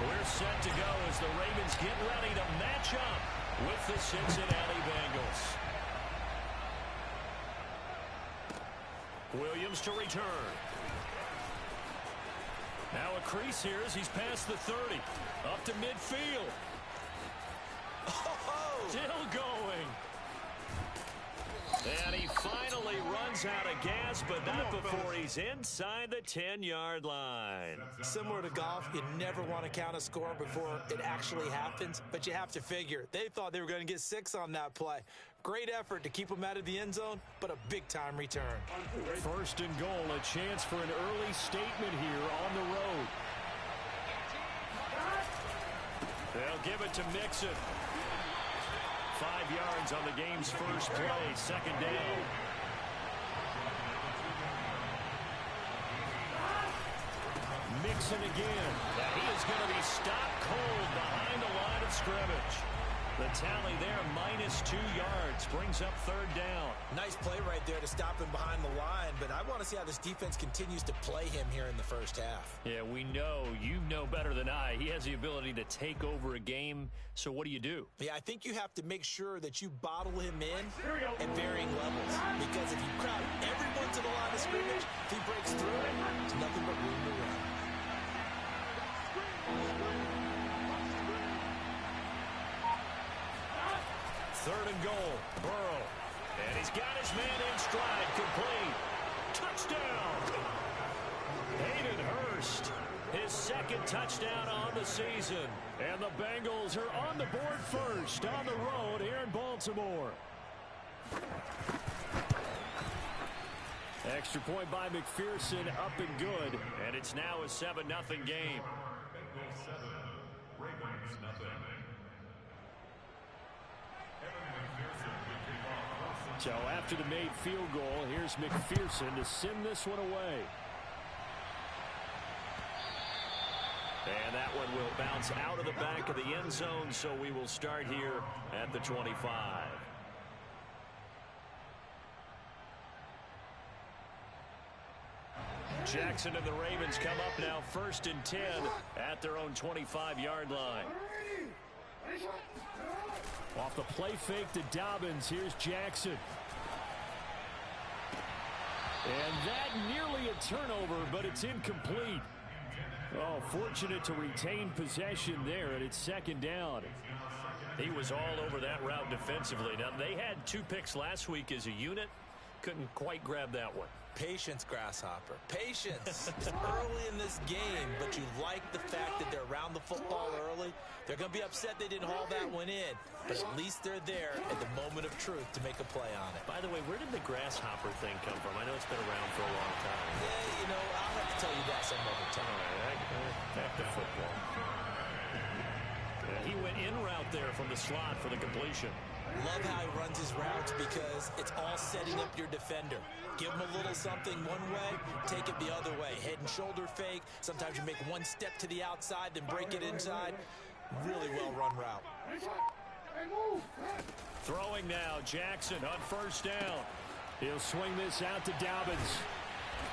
We're set to go as the Ravens get ready to match up with the Cincinnati Bengals. Williams to return. Now a crease here as he's past the 30. Up to midfield. Oh, still going. And he finally runs out of gas, but not before he's inside the 10-yard line. Similar to golf, you never want to count a score before it actually happens, but you have to figure. They thought they were going to get 6 on that play. Great effort to keep them out of the end zone, but a big-time return. First and goal, a chance for an early statement here on the road. They'll give it to Mixon. 5 yards on the game's first play, second down. Mixon again. And he is going to be stopped cold behind the line of scrimmage. The tally there, -2 yards, brings up third down. Nice play right there to stop him behind the line, but I want to see how this defense continues to play him here in the first half. Yeah, we know. You know better than I. He has the ability to take over a game, so what do you do? Yeah, I think you have to make sure that you bottle him in at varying levels, because if you crowd everyone to the line of scrimmage, if he breaks through, there's nothing but room to run. Third and goal, Burrow. And he's got his man in stride, complete. Touchdown! Hayden Hurst, his second touchdown on the season. And the Bengals are on the board first on the road here in Baltimore. Extra point by McPherson, up and good. And it's now a 7-0 game. Bengals 7, Ravens nothing. So after the made field goal, here's McPherson to send this one away. And that one will bounce out of the back of the end zone, so we will start here at the 25. Jackson and the Ravens come up now 1st and 10 at their own 25-yard line. Off the play fake to Dobbins, here's Jackson. And that nearly a turnover, but it's incomplete. Oh, fortunate to retain possession there, and it's second down. He was all over that route defensively. Now, they had 2 picks last week as a unit. Couldn't quite grab that one. Patience, Grasshopper. Patience. It's early in this game, but you like the fact that they're around the football early. They're going to be upset they didn't haul that one in, but at least they're there at the moment of truth to make a play on it. By the way, where did the Grasshopper thing come from? I know it's been around for a long time. Yeah, you know, I'll have to tell you that some other time. All right, back to football. He went in route there from the slot for the completion. Love how he runs his routes because it's all setting up your defender. Give him a little something one way, take it the other way. Head and shoulder fake. Sometimes you make one step to the outside, then break it inside. Really well-run route. Throwing now, Jackson on first down. He'll swing this out to Dobbins.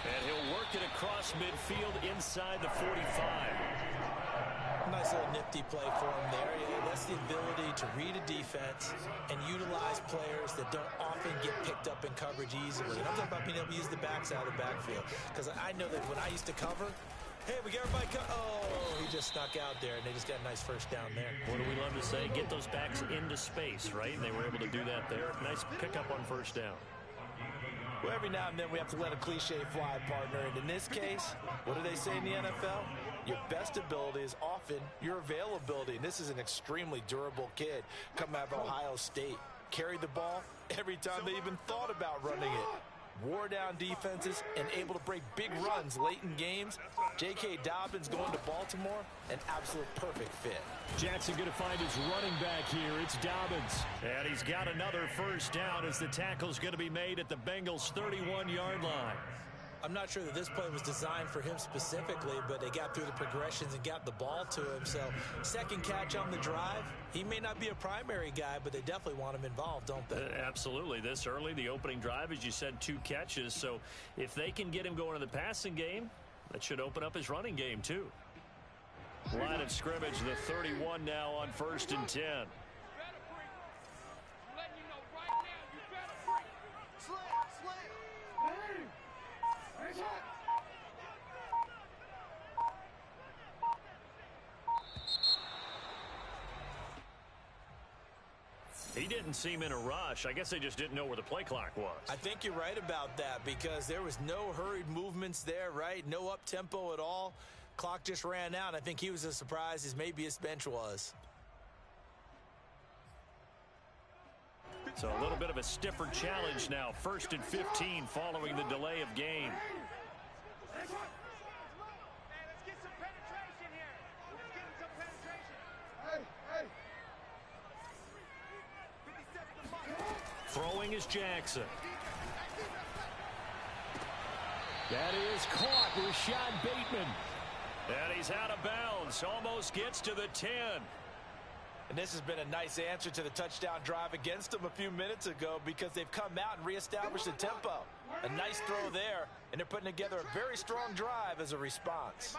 And he'll work it across midfield inside the 45. Nice little nifty play for him there. Yeah, that's the ability to read a defense and utilize players that don't often get picked up in coverage easily. And I'm talking about being able to use the backside of the backfield. Because I know that when I used to cover, hey, we got everybody oh, he just snuck out there, and they just got a nice first down there. What do we love to say? Get those backs into space, right? And they were able to do that there. Nice pickup on first down. Well, every now and then we have to let a cliche fly, partner. And in this case, what do they say in the NFL? Your best ability is often your availability. And this is an extremely durable kid coming out of Ohio State. Carried the ball every time they even thought about running it. Wore down defenses and able to break big runs late in games. J.K. Dobbins going to Baltimore, an absolute perfect fit. Jackson going to find his running back here. It's Dobbins. And he's got another first down as the tackle's going to be made at the Bengals' 31-yard line. I'm not sure that this play was designed for him specifically, but they got through the progressions and got the ball to him. So, second catch on the drive. He may not be a primary guy, but they definitely want him involved, don't they? Absolutely. This early, the opening drive, as you said, 2 catches. So, if they can get him going in the passing game, that should open up his running game, too. Line of scrimmage, the 31 now on 1st and 10. He didn't seem in a rush. I guess they just didn't know where the play clock was. I think you're right about that because there was no hurried movements there, right? No up-tempo at all. Clock just ran out. I think he was as surprised as maybe his bench was. So a little bit of a stiffer challenge now. 1st and 15 following the delay of game. Throwing is Jackson. That is caught. Rashad Bateman. And he's out of bounds. Almost gets to the 10. And this has been a nice answer to the touchdown drive against them a few minutes ago because they've come out and reestablished the tempo. A nice throw there, and they're putting together a very strong drive as a response.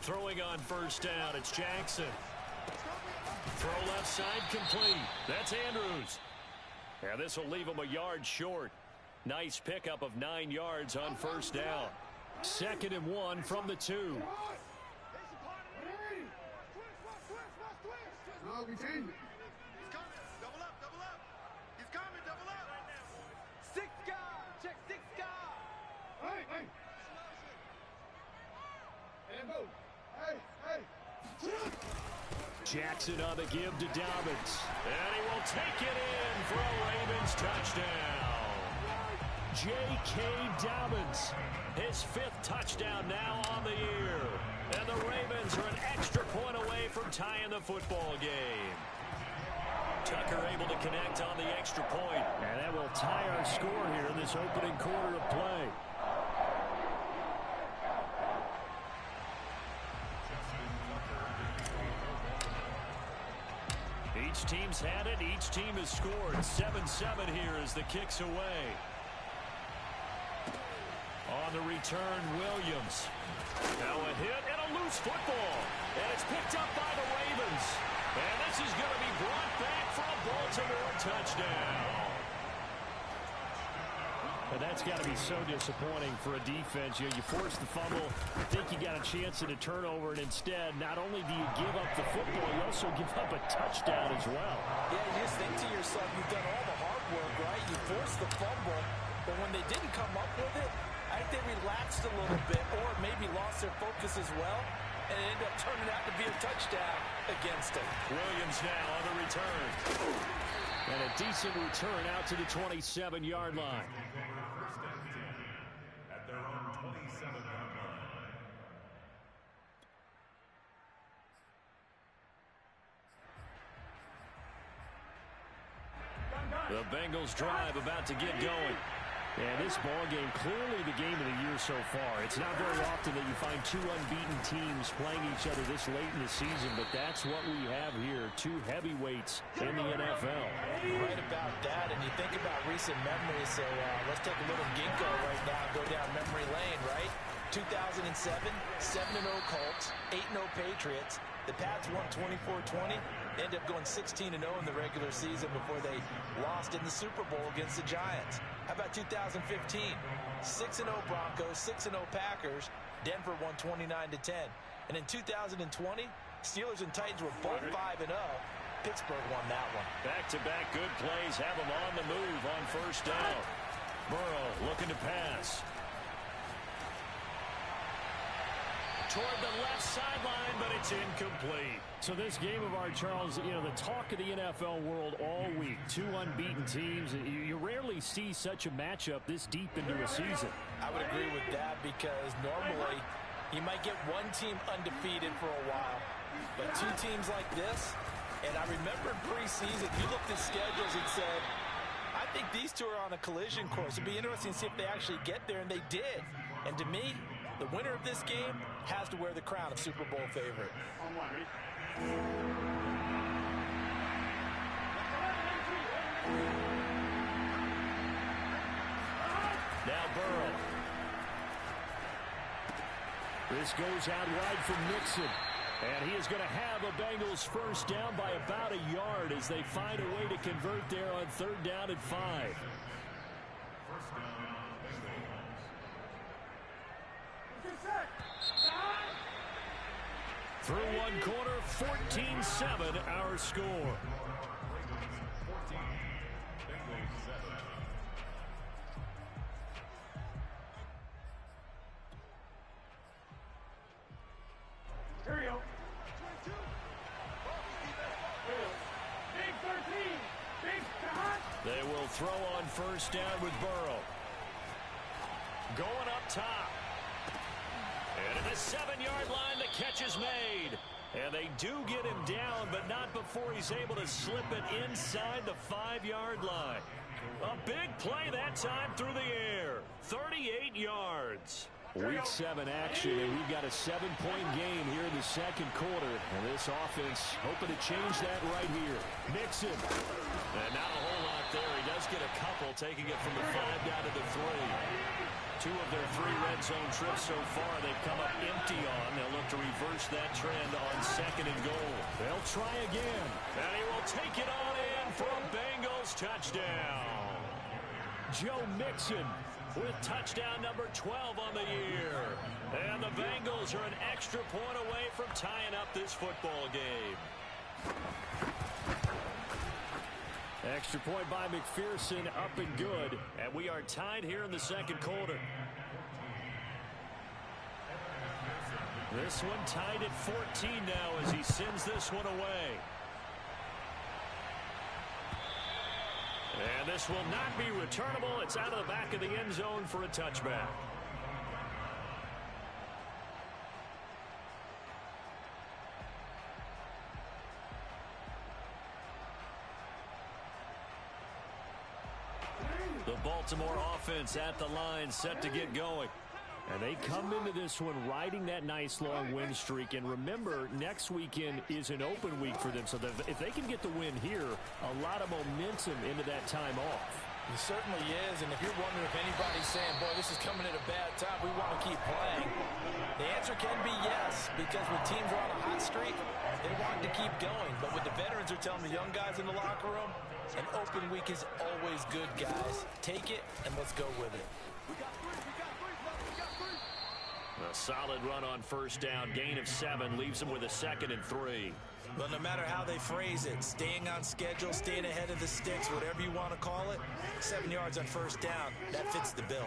Throwing on 1st down, it's Jackson. Throw left side complete. That's Andrews. And this will leave him a yard short. Nice pickup of 9 yards on 1st down. 2nd and 1 from the 2. He's coming. Double up. He's coming. Double up. 6 guard. Check 6 guard. Hey. And move. Hey. Jackson on the give to Dobbins. And he will take it in for a Ravens touchdown. J.K. Dobbins, his 5th touchdown now on the year. And the Ravens are an extra point away from tying the football game. Tucker able to connect on the extra point. And that will tie our score here in this opening quarter of play. Each team's had it. Each team has scored. 7-7 here as the kick's away. On the return, Williams. Now a hit and a loose football. And it's picked up by the Ravens. And this is going to be brought back for a Baltimore touchdown. But that's got to be so disappointing for a defense. You force the fumble, think you got a chance at a turnover, and instead, not only do you give up the football, you also give up a touchdown as well. Yeah, you just think to yourself, you've done all the hard work, right? You forced the fumble, but when they didn't come up with it, I think they relaxed a little bit or maybe lost their focus as well, and it ended up turning out to be a touchdown against them. Williams now on the return. And a decent return out to the 27-yard line. At their own 27-yard line. The Bengals drive about to get going. And this ball game, clearly the game of the year so far. It's not very often that you find 2 unbeaten teams playing each other this late in the season, but that's what we have here, 2 heavyweights in the NFL. Right about that, and you think about recent memories, so let's take a little ginkgo right now and go down memory lane, right? 2007, 7-0 Colts, 8-0 Patriots. The Pats won 24-20. They ended up going 16-0 in the regular season before they lost in the Super Bowl against the Giants. How about 2015? 6-0 Broncos, 6-0 Packers. Denver won 29-10. And in 2020, Steelers and Titans were both 5-0. Pittsburgh won that one. Back-to-back good plays have them on the move on 1st down. Burrow looking to pass. Toward the left sideline, but it's incomplete. So this game of our, Charles, you know, the talk of the NFL world all week. 2 unbeaten teams. You rarely see such a matchup this deep into a season. I would agree with that because normally you might get one team undefeated for a while. But 2 teams like this, and I remember in preseason, you looked at schedules and said, I think these 2 are on a collision course. It'd be interesting to see if they actually get there, and they did. And to me, the winner of this game has to wear the crown of Super Bowl favorite. Now Burrow. This goes out wide from Nixon. And he is going to have a Bengals first down by about a yard as they find a way to convert there on 3rd down and 5. Through one quarter, 14-7 our score. They will throw on 1st down with Burrow. Going up top. And at the 7-yard line, the catch is made. And they do get him down, but not before he's able to slip it inside the 5-yard line. A big play that time through the air. 38 yards. Week 7 action, and we've got a 7-point game here in the 2nd quarter. And this offense hoping to change that right here. Nixon. And not a whole lot there. He does get a couple, taking it from the 5 down to the 3. 2 of their 3 red zone trips so far they've come up empty on. They'll look to reverse that trend on 2nd and goal. They'll try again. And he will take it on in for a Bengals touchdown. Joe Mixon with touchdown number 12 on the year. And the Bengals are an extra point away from tying up this football game. Extra point by McPherson, up and good. And we are tied here in the 2nd quarter. This one tied at 14 now as he sends this one away. And this will not be returnable. It's out of the back of the end zone for a touchback. The Baltimore offense at the line, set to get going. And they come into this one riding that nice long win streak. And remember, next weekend is an open week for them. So if they can get the win here, a lot of momentum into that time off. It certainly is. And if you're wondering if anybody's saying, boy, this is coming at a bad time, we want to keep playing, the answer can be yes. Because when teams are on a hot streak, they want to keep going. But what the veterans are telling the young guys in the locker room, an open week is always good, guys. Take it, and let's go with it. A solid run on 1st down. Gain of 7 leaves them with a 2nd and 3. But no matter how they phrase it, staying on schedule, staying ahead of the sticks, whatever you want to call it, 7 yards on 1st down, that fits the bill.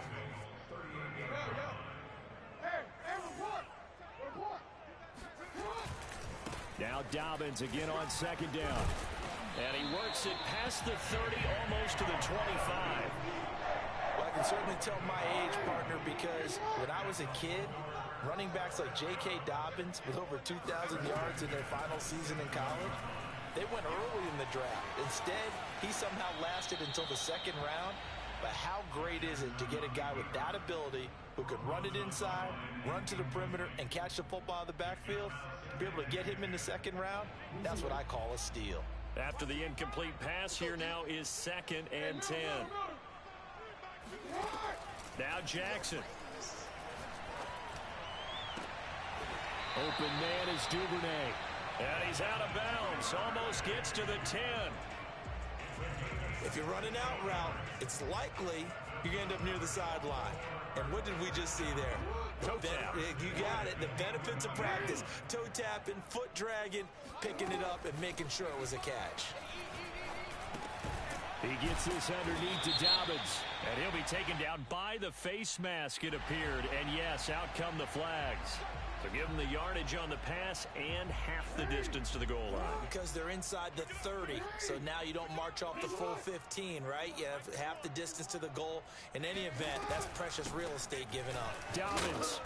Now Dobbins again on 2nd down. And he works it past the 30, almost to the 25. Well, I can certainly tell my age, partner, because when I was a kid, running backs like J.K. Dobbins with over 2,000 yards in their final season in college, they went early in the draft. Instead, he somehow lasted until the 2nd round. But how great is it to get a guy with that ability who can run it inside, run to the perimeter, and catch the football in the backfield? To be able to get him in the 2nd round, that's what I call a steal. After the incomplete pass, here now is 2nd and 10. Now Jackson. Open man is Duvernay. And he's out of bounds. Almost gets to the 10. If you're running out route, it's likely you're going to end up near the sideline. And what did we just see there? Toe tap. You got it. The benefits of practice. Toe tapping, foot dragging, picking it up, and making sure it was a catch. He gets this underneath to Dobbins. And he'll be taken down by the face mask, it appeared. And yes, out come the flags. So give them the yardage on the pass and half the distance to the goal line. Because they're inside the 30, so now you don't march off the full 15, right? You have half the distance to the goal. In any event, that's precious real estate given up. Dobbins.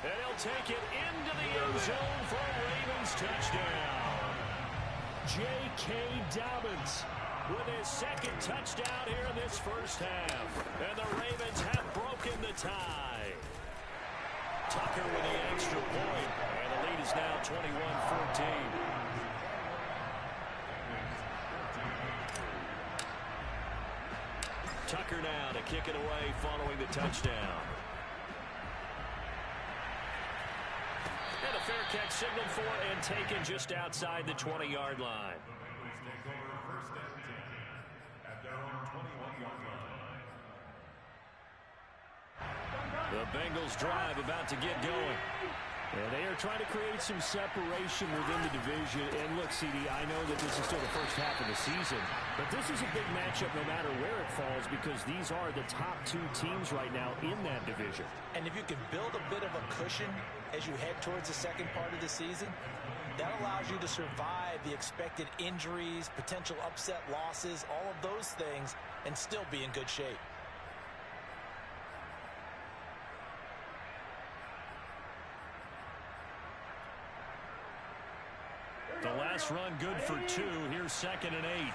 And he'll take it into the end zone for a Ravens touchdown. J.K. Dobbins with his 2nd touchdown here in this 1st half. And the Ravens have broken the tie. Tucker with the extra point, and the lead is now 21-14. Tucker now to kick it away following the touchdown. fair catch signaled for and taken just outside the 20-yard line. Take over first and 10 at their own 21-yard line. The Bengals drive about to get going. And they are trying to create some separation within the division. And look, CD, I know that this is still the first half of the season, but this is a big matchup no matter where it falls because these are the top two teams right now in that division. And if you can build a bit of a cushion as you head towards the second part of the season, that allows you to survive the expected injuries, potential upset losses, all of those things, and still be in good shape. The last run good for 2. Here's 2nd and 8.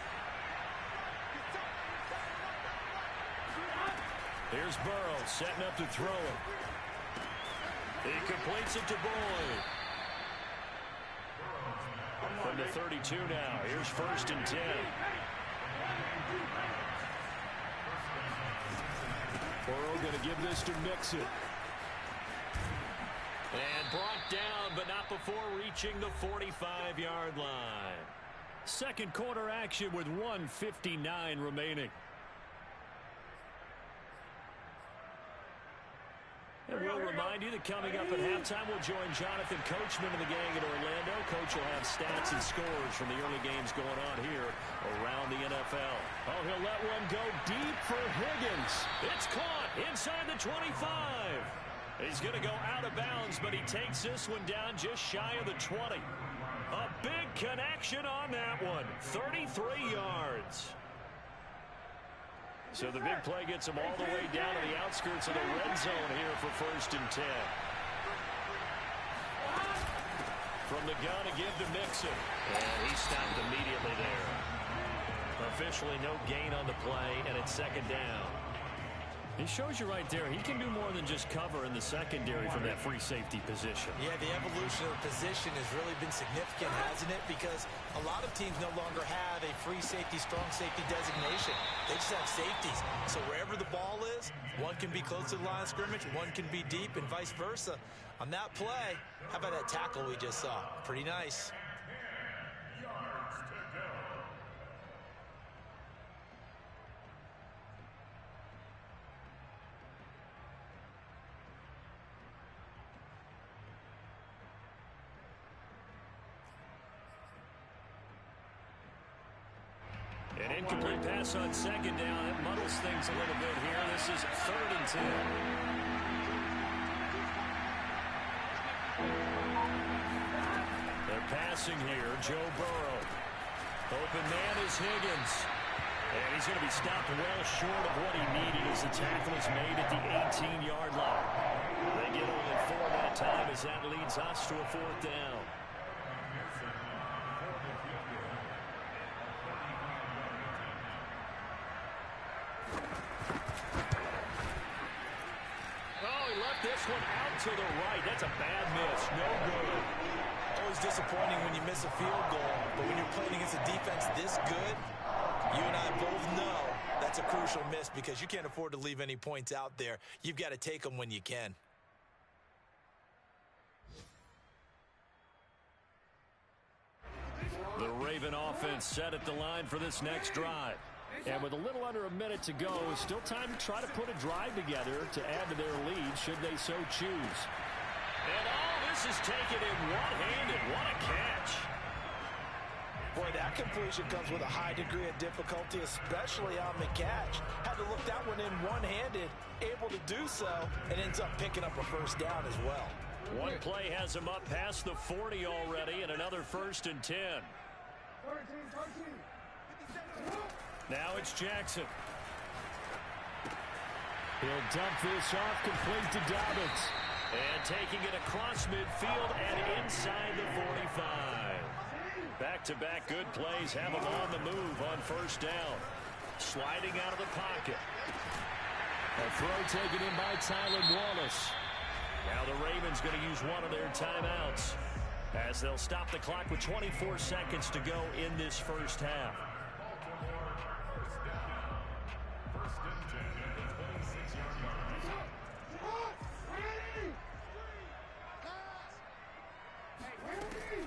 Here's Burrow setting up to throw it. He completes it to Boyd. From the 32 now. Here's 1st and 10. Burrow going to give this to Mixon. And brought down, but not before reaching the 45-yard line. Second quarter action with 1:59 remaining. And we'll remind you that coming up at halftime, we'll join Jonathan Coachman and the gang in Orlando. Coach will have stats and scores from the early games going on here around the NFL. Oh, he'll let one go deep for Higgins. It's caught inside the 25. He's going to go out of bounds, but he takes this one down just shy of the 20. A big connection on that one. 33 yards. So the big play gets him all the way down to the outskirts of the red zone here for 1st and 10. From the gun to give to Mixon. And he stopped immediately there. Officially no gain on the play, and it's 2nd down. He shows you right there, he can do more than just cover in the secondary from that free safety position. Yeah, the evolution of the position has really been significant, hasn't it? Because a lot of teams no longer have a free safety, strong safety designation. They just have safeties. So wherever the ball is, one can be close to the line of scrimmage, one can be deep, and vice versa. On that play, how about that tackle we just saw? Pretty nice. An incomplete pass on 2nd down. It muddles things a little bit here. This is 3rd and 10. They're passing here. Joe Burrow. Open man is Higgins. And he's going to be stopped well short of what he needed as the tackle is made at the 18-yard line. They get only 4 that time as that leads us to a 4th down. This one out to the right. That's a bad miss. No good. Always disappointing when you miss a field goal, but when you're playing against a defense this good, you and I both know that's a crucial miss because you can't afford to leave any points out there. You've got to take them when you can. The Raven offense set at the line for this next drive. And with a little under a minute to go, still time to try to put a drive together to add to their lead should they so choose. And all this is taken in one-handed. What a catch. Boy, that completion comes with a high degree of difficulty, especially on the catch. Had to look that one in one-handed, able to do so, and ends up picking up a 1st down as well. One play has him up past the 40 already, and another 1st and 10. Now it's Jackson. He'll dump this off, complete to Dobbins. And taking it across midfield and inside the 45. Back-to-back good plays have him on the move on 1st down. Sliding out of the pocket. A throw taken in by Tylan Wallace. Now the Ravens going to use one of their timeouts as they'll stop the clock with 24 seconds to go in this 1st half.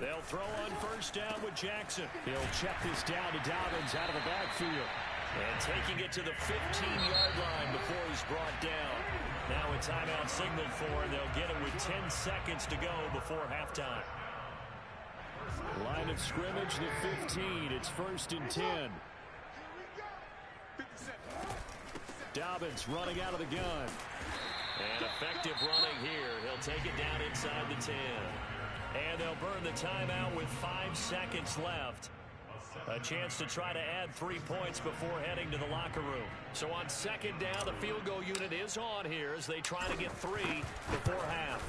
They'll throw on first down with Jackson. He'll check this down to Dobbins out of the backfield. And taking it to the 15-yard line before he's brought down. Now a timeout signaled for, and they'll get it with 10 seconds to go before halftime. Line of scrimmage, the 15. It's 1st and 10. Dobbins running out of the gun. And effective running here. He'll take it down inside the 10. And they'll burn the timeout with 5 seconds left. A chance to try to add 3 points before heading to the locker room. So on second down, the field goal unit is on here as they try to get 3 before half.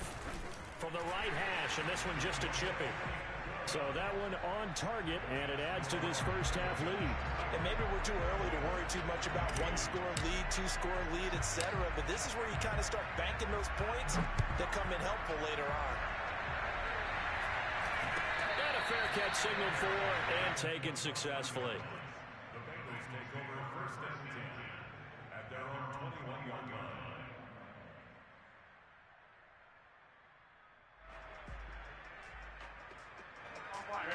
From the right hash, and this one just a chipping. So that one on target, and it adds to this first half lead. And maybe we're too early to worry too much about 1-score lead, 2-score lead, etc. But this is where you kind of start banking those points that come in helpful later on. And a fair catch signaled for and taken successfully. The Bengals take over 1st and 10 at their own 21-yard line.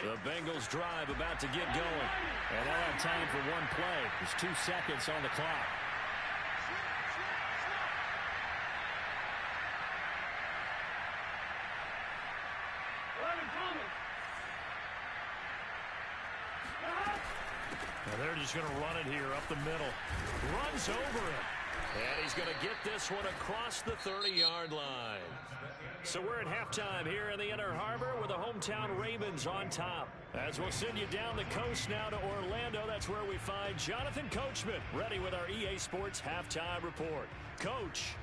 The Bengals drive about to get going. And they'll have time for one play. There's 2 seconds on the clock. Now they're just going to run it here up the middle. Runs over him. And he's going to get this one across the 30-yard line. So we're at halftime here in the Inner Harbor with the hometown Ravens on top. As we'll send you down the coast now to Orlando, that's where we find Jonathan Coachman ready with our EA Sports halftime report. Coach.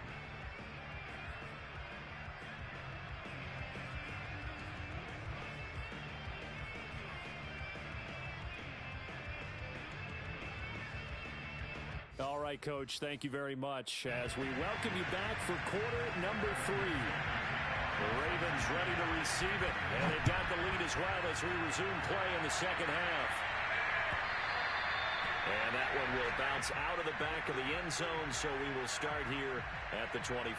All right, Coach, thank you very much as we welcome you back for quarter number 3. The Ravens ready to receive it, and they've got the lead as well as we resume play in the second half. And that one will bounce out of the back of the end zone, so we will start here at the 25.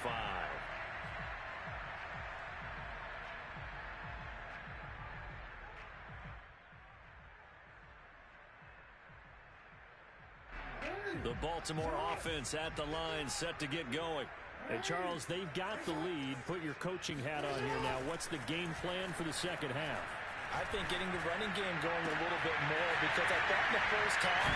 The Baltimore offense at the line, set to get going. Hey, Charles, they've got the lead. Put your coaching hat on here now. What's the game plan for the second half? I think getting the running game going a little bit more, because I thought in the first half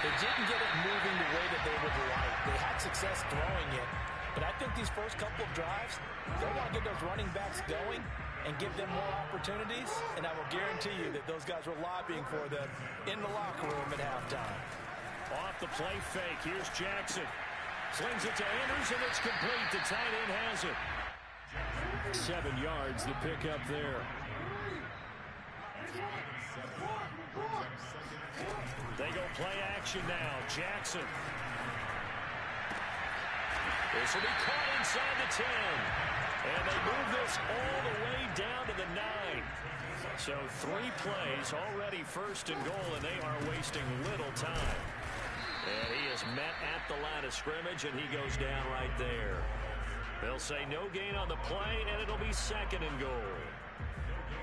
they didn't get it moving the way that they would like. They had success throwing it, but I think these first couple of drives, they want to get those running backs going and give them more opportunities, and I will guarantee you that those guys were lobbying for them in the locker room at halftime. Off the play fake, here's Jackson. Slings it to Andrews, and it's complete. The tight end has it. 7 yards, the pickup there. They go play action now. Jackson. This will be caught inside the 10. And they move this all the way down to the 9. So 3 plays, already 1st and goal, and they are wasting little time. And he is met at the line of scrimmage, and he goes down right there. They'll say no gain on the play, and it'll be 2nd and goal.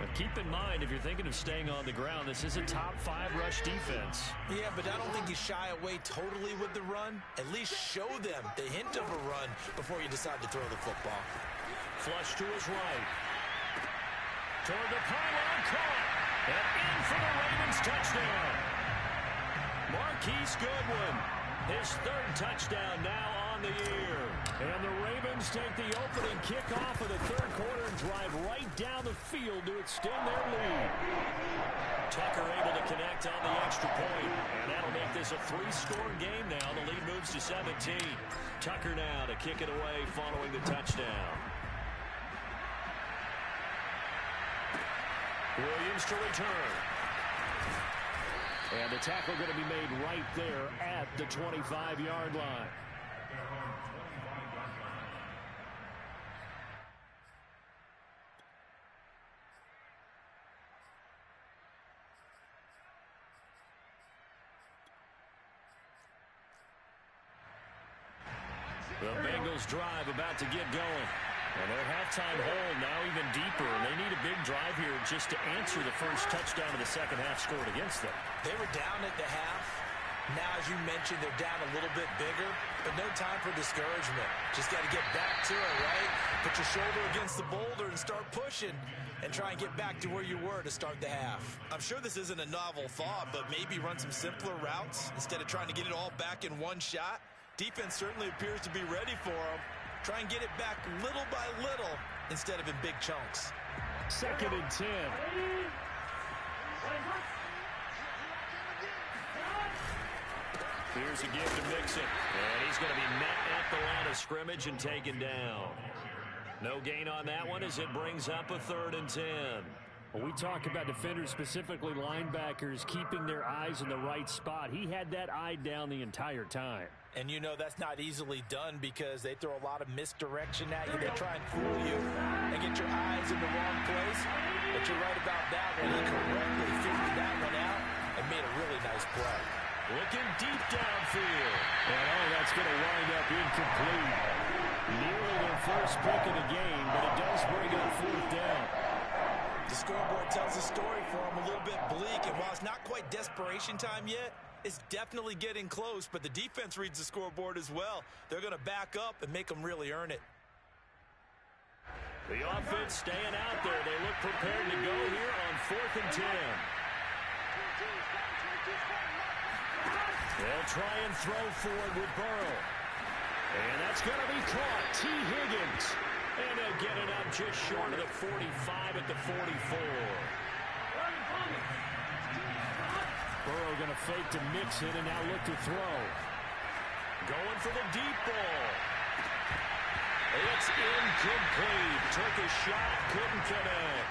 But keep in mind, if you're thinking of staying on the ground, this is a top 5 rush defense. Yeah, but I don't think you shy away totally with the run. At least show them the hint of a run before you decide to throw the football. Flush to his right. Toward the pylon, caught. And in for the Ravens touchdown. Marquise Goodwin, his 3rd touchdown now on the year. And the Ravens take the opening kickoff of the 3rd quarter and drive right down the field to extend their lead. Tucker able to connect on the extra point, and that'll make this a 3-score game now. The lead moves to 17. Tucker now to kick it away following the touchdown. Williams to return. And the tackle going to be made right there at the 25-yard line. The Bengals drive about to get going. And their halftime hole now even deeper. They need a big drive here just to answer the first touchdown of the second half scored against them. They were down at the half. Now, as you mentioned, they're down a little bit bigger, but no time for discouragement. Just got to get back to it, right? Put your shoulder against the boulder and start pushing and try and get back to where you were to start the half. I'm sure this isn't a novel thought, but maybe run some simpler routes instead of trying to get it all back in one shot. Defense certainly appears to be ready for them. Try and get it back little by little instead of in big chunks. 2nd and 10. Here's a give to Mixon. And he's going to be met at the line of scrimmage and taken down. No gain on that one as it brings up a 3rd and 10. Well, we talk about defenders, specifically linebackers, keeping their eyes in the right spot. He had that eye down the entire time. And you know that's not easily done because they throw a lot of misdirection at you. They try and fool you and get your eyes in the wrong place. But you're right about that one. He correctly figured that one out and made a really nice play. Looking deep downfield. And that's going to wind up incomplete. Nearly their first pick of the game, but it does bring up 4th down. The scoreboard tells a story for him, a little bit bleak, and while it's not quite desperation time yet, it's definitely getting close, but the defense reads the scoreboard as well. They're going to back up and make them really earn it. The offense staying out there. They look prepared to go here on 4th and 10. They'll try and throw forward with Burrow. And that's going to be caught. T. Higgins. And they'll get it up just short of the 45 at the 44. Burrow going to fake to Mixon and now look to throw. Going for the deep ball. It's incomplete. Took a shot, couldn't connect.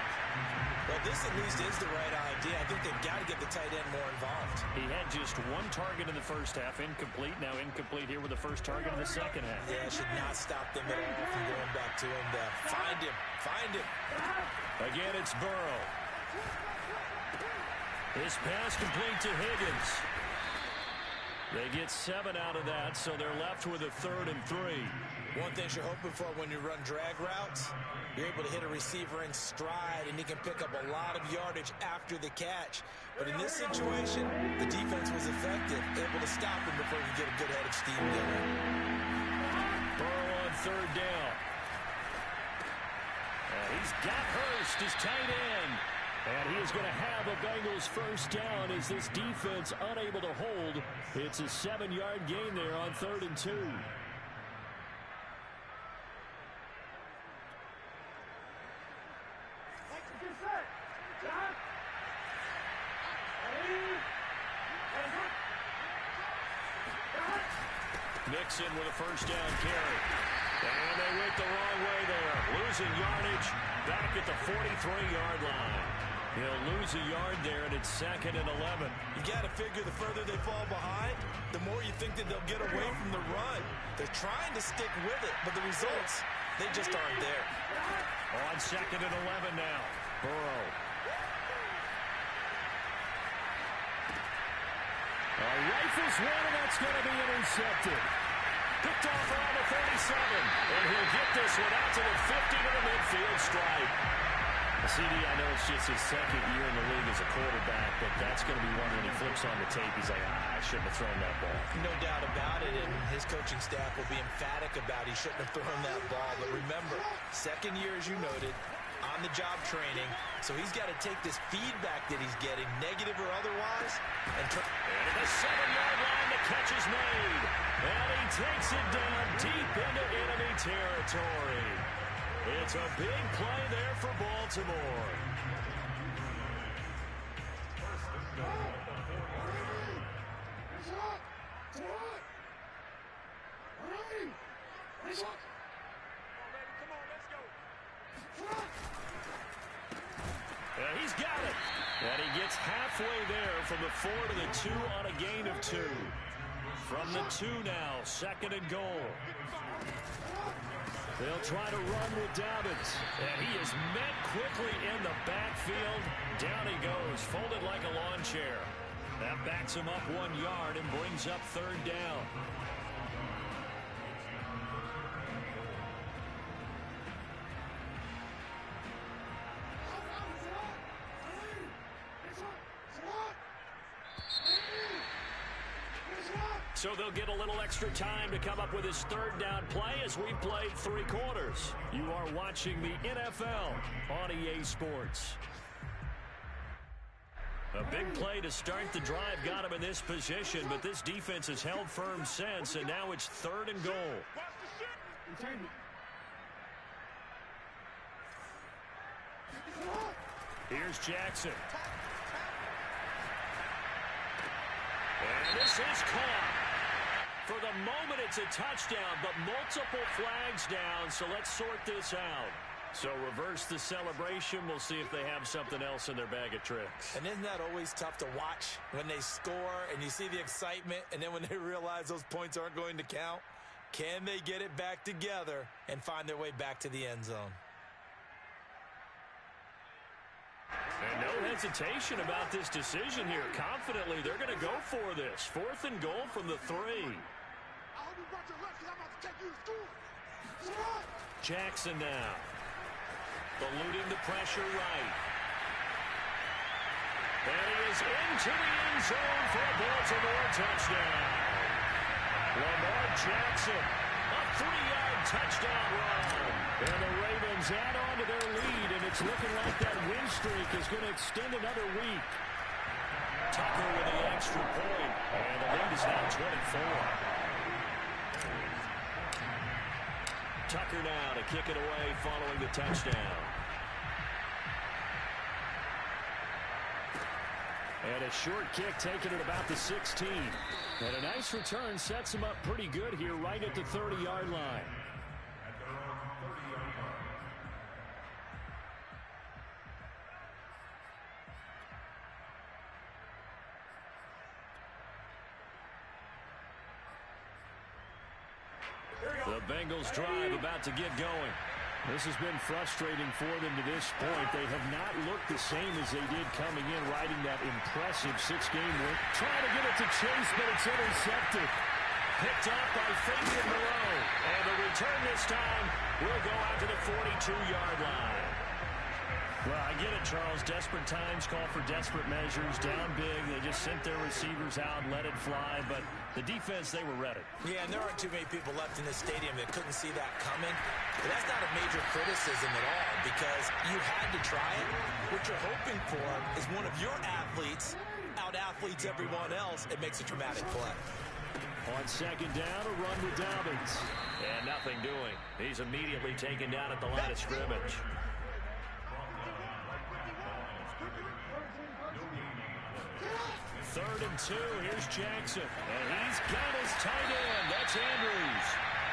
Well, this at least is the right idea. I think they've got to get the tight end more involved. He had just one target in the first half, incomplete. Now incomplete here with the first target in the second half. Yeah, it should not stop them at all from going back to him to find him. Find him. Again, it's Burrow. This pass complete to Higgins. They get 7 out of that, so they're left with a 3rd and 3. One thing you're hoping for when you run drag routes, you're able to hit a receiver in stride, and he can pick up a lot of yardage after the catch. But in this situation, the defense was effective, able to stop him before he could get a good head of steam going. Burrow on 3rd down. And he's got Hurst, his tight end. And he is going to have a Bengals first down as this defense unable to hold. It's a 7-yard gain there on 3rd and 2. Mixon with a first down carry. And they went the wrong way there. Losing yardage back at the 43-yard line. He'll lose a yard there, and it's 2nd and 11. You got to figure the further they fall behind, the more you think that they'll get away from the run. They're trying to stick with it, but the results, they just aren't there. On 2nd and 11 now. Burrow. Rifles one, and that's going to be intercepted. Picked off around the 37. And he'll get this one out to the 50 to the midfield stripe. CD, I know it's just his 2nd year in the league as a quarterback, but that's going to be one when he flips on the tape. He's like, I shouldn't have thrown that ball. No doubt about it, and his coaching staff will be emphatic about he shouldn't have thrown that ball. But remember, 2nd year, as you noted, on-the-job training, so he's got to take this feedback that he's getting, negative or otherwise, and at the 7-yard line, the catch is made. And he takes it down deep into enemy territory. It's a big play there for Baltimore. And he's got it. And he gets halfway there from the 4 to the 2 on a gain of 2. From the 2 now, 2nd and goal. They'll try to run with Dobbins. And he is met quickly in the backfield. Down he goes, folded like a lawn chair. That backs him up 1 yard and brings up 3rd down. So they'll get a little extra time to come up with his third down play as we've played 3 quarters. You are watching the NFL on EA Sports. A big play to start the drive got him in this position, but this defense has held firm since, and now it's 3rd and goal. Here's Jackson. And this is caught. For the moment, it's a touchdown, but multiple flags down, so let's sort this out. So reverse the celebration. We'll see if they have something else in their bag of tricks. And isn't that always tough to watch when they score and you see the excitement, and then when they realize those points aren't going to count? Can they get it back together and find their way back to the end zone? And no hesitation about this decision here. Confidently, they're going to go for this. 4th and goal from the 3. Jackson now. Eluding the pressure right. And he is into the end zone for a Baltimore touchdown. Lamar Jackson, a 3-yard touchdown run. And the Ravens add on to their lead, and it's looking like that win streak is going to extend another week. Tucker with the extra point, and the lead is now 24. Tucker now to kick it away following the touchdown. And a short kick taken at about the 16. And a nice return sets him up pretty good here right at the 30-yard line. The Bengals drive about to get going. This has been frustrating for them to this point. They have not looked the same as they did coming in, riding that impressive 6-game win. Trying to get it to Chase, but it's intercepted. Picked up by Fabian Moreau. And the return this time will go out to the 42-yard line. Well, I get it, Charles. Desperate times call for desperate measures. Down big. They just sent their receivers out, let it fly. But the defense, they were ready. Yeah, and there aren't too many people left in this stadium that couldn't see that coming. But that's not a major criticism at all because you had to try it. What you're hoping for is one of your athletes out-athletes everyone else. It makes a dramatic play. On 2nd down, a run with Dobbins. And nothing doing. He's immediately taken down at the line of scrimmage. 3rd and 2. Here's Jackson. And he's got his tight end. That's Andrews.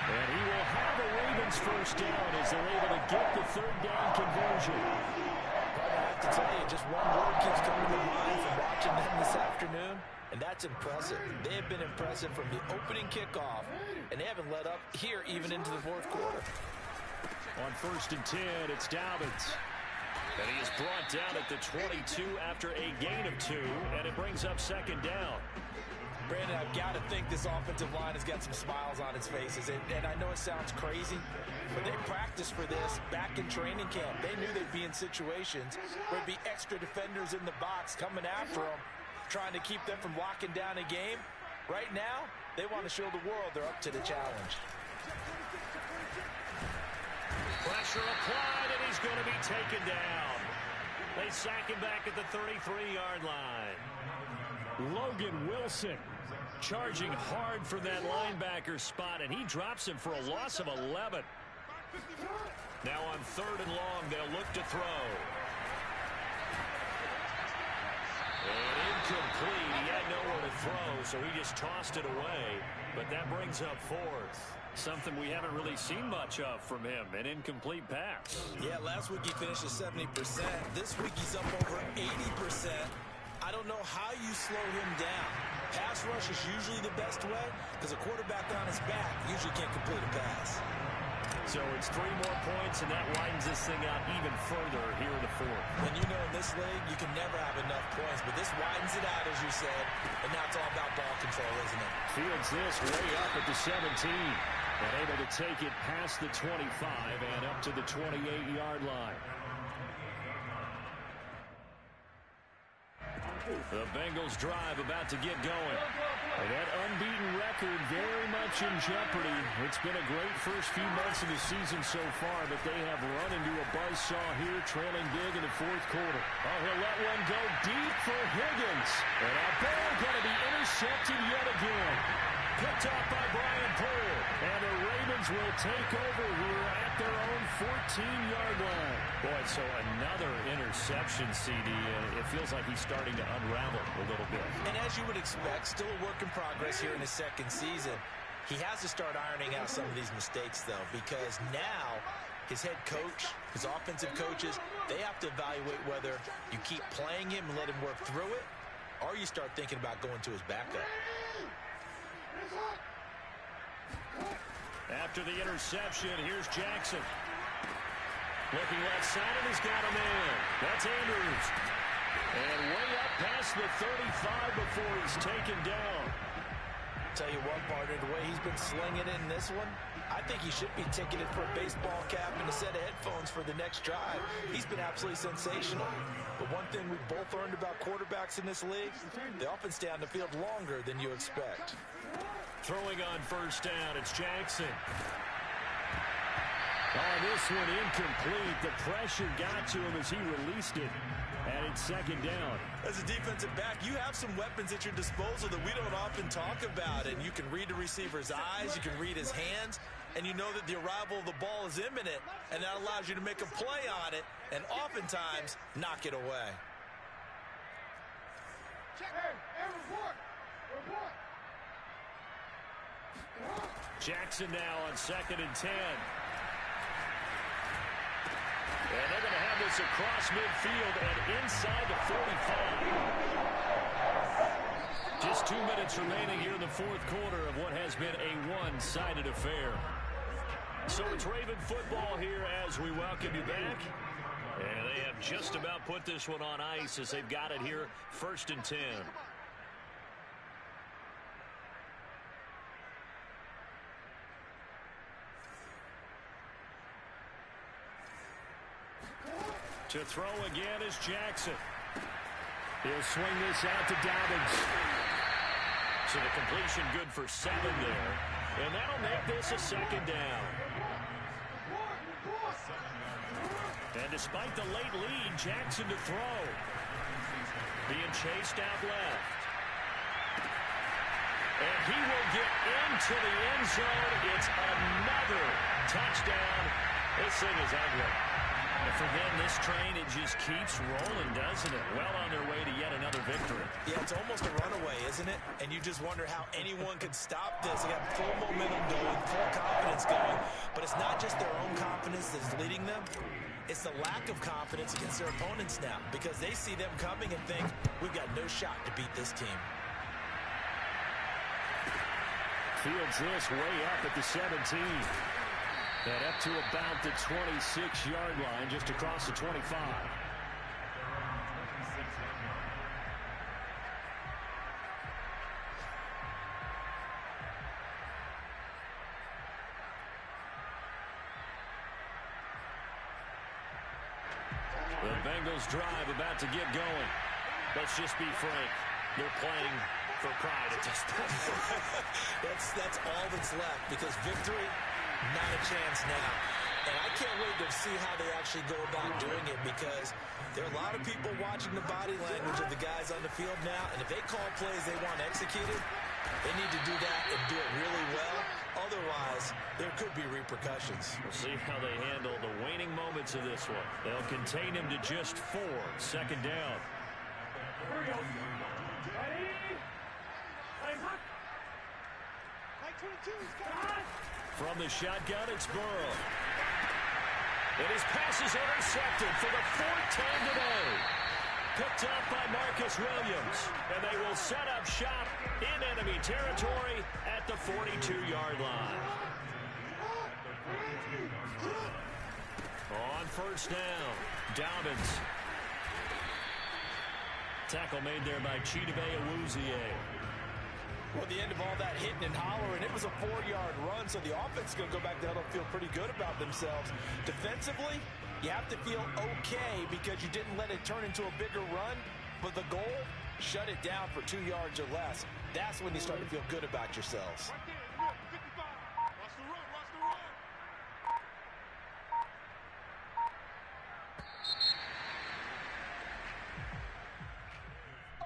And he will have a Ravens first down as they're able to get the 3rd down conversion. But I have to tell you, just one word keeps coming to mind from watching them this afternoon, and that's impressive. They have been impressive from the opening kickoff, and they haven't let up here even into the 4th quarter. On 1st and 10, it's Dobbins. And he is brought down at the 22 after a gain of 2, and it brings up 2nd down. Brandon, I've got to think this offensive line has got some smiles on its faces. And I know it sounds crazy, but they practiced for this back in training camp. They knew they'd be in situations where there'd be extra defenders in the box coming after them, trying to keep them from locking down a game. Right now, they want to show the world they're up to the challenge. Pressure applied, and he's going to be taken down. They sack him back at the 33-yard line. Logan Wilson charging hard for that linebacker spot, and he drops him for a loss of 11. Now on 3rd and long, they'll look to throw. And incomplete. He had nowhere to throw, so he just tossed it away. But that brings up 4th. Something we haven't really seen much of from him, an incomplete pass. Yeah, last week he finished at 70%. This week he's up over 80%. I don't know how you slow him down. Pass rush is usually the best way because a quarterback on his back usually can't complete a pass. So it's 3 more points, and that widens this thing out even further here in the 4th. And you know in this league, you can never have enough points, but this widens it out, as you said, and now it's all about ball control, isn't it? Fields this way up at the 17, and able to take it past the 25 and up to the 28-yard line. The Bengals drive about to get going. And that unbeaten record very much in jeopardy. It's been a great first few months of the season so far, but they have run into a buzzsaw here, trailing big in the fourth quarter. Oh, he'll let one go deep for Higgins. And a ball going to be intercepted yet again. Picked up by Brian Poole. And the Ravens will take over here at their own 14-yard line. Boy, so another interception, CD. It feels like he's starting to unravel a little bit. And as you would expect, still a work in progress here in his second season. He has to start ironing out some of these mistakes, though, because now his head coach, his offensive coaches, they have to evaluate whether you keep playing him and let him work through it, or you start thinking about going to his backup. After the interception, here's Jackson. Looking left side, and he's got him in. That's Andrews. And way up past the 35 before he's taken down. Tell you what, partner, the way he's been slinging it in this one, I think he should be ticketed for a baseball cap and a set of headphones for the next drive. He's been absolutely sensational. But one thing we've both learned about quarterbacks in this league, they often stay on the field longer than you expect. Throwing on first down, it's Jackson. Oh, this one incomplete. The pressure got to him as he released it. And it's second down. As a defensive back, you have some weapons at your disposal that we don't often talk about. And you can read the receiver's eyes, you can read his hands, and you know that the arrival of the ball is imminent, and that allows you to make a play on it and oftentimes knock it away. Check. Hey, report. Jackson now on 2nd and 10. And they're going to have this across midfield and inside the 45. Just 2 minutes remaining here in the fourth quarter of what has been a one-sided affair. So it's Raven football here as we welcome you back. And they have just about put this one on ice as they've got it here, 1st and 10. To throw again is Jackson. He'll swing this out to Dobbins. So the completion good for 7 there. And that'll make this a second down. And despite the late lead, Jackson to throw. Being chased out left. And he will get into the end zone. It's another touchdown. This thing is ugly. And for them, this train, it just keeps rolling, doesn't it? Well on their way to yet another victory. Yeah, it's almost a runaway, isn't it? And you just wonder how anyone could stop this. They got full momentum going, full confidence going. But it's not just their own confidence that's leading them. It's the lack of confidence against their opponents now, because they see them coming and think, we've got no shot to beat this team. Fields this way up at the 17. And up to about the 26-yard line, just across the 25. The Bengals drive about to get going. Let's just be frank. They're playing for pride at this point. That's all that's left, because victory, not a chance now. And I can't wait to see how they actually go about doing it, because there are a lot of people watching the body language of the guys on the field now, and if they call plays they want executed, they need to do that and do it really well. Otherwise, there could be repercussions. We'll see how they handle the waning moments of this one. They'll contain him to just 4. Second down. From the shotgun, it's Burrow. And his pass is intercepted for the 4th time today. Picked up by Marcus Williams. And they will set up shop in enemy territory at the 42-yard line. On first down, Dobbins. Tackle made there by Chidobe Awuzie. Well, at the end of all that hitting and hollering, it was a 4-yard run, so the offense is going to go back down and feel pretty good about themselves. Defensively, you have to feel okay because you didn't let it turn into a bigger run. But the goal, shut it down for 2 yards or less. That's when you start to feel good about yourselves. Right there, look, 55. Watch the run, watch the run.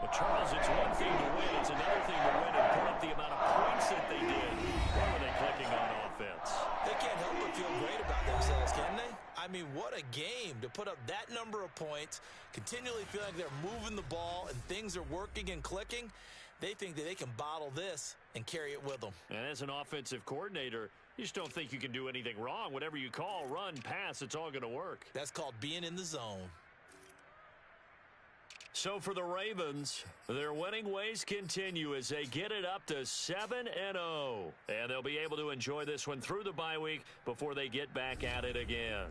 Well, Charles, it's one thing to win. It's another thing to win and put up the amount of points that they did. Why were they clicking on offense? They can't help but feel great about themselves, can they? I mean, what a game to put up that number of points, continually feel like they're moving the ball and things are working and clicking. They think that they can bottle this and carry it with them. And as an offensive coordinator, you just don't think you can do anything wrong. Whatever you call, run, pass, it's all going to work. That's called being in the zone. So for the Ravens, their winning ways continue as they get it up to 7-0. And they'll be able to enjoy this one through the bye week before they get back at it again.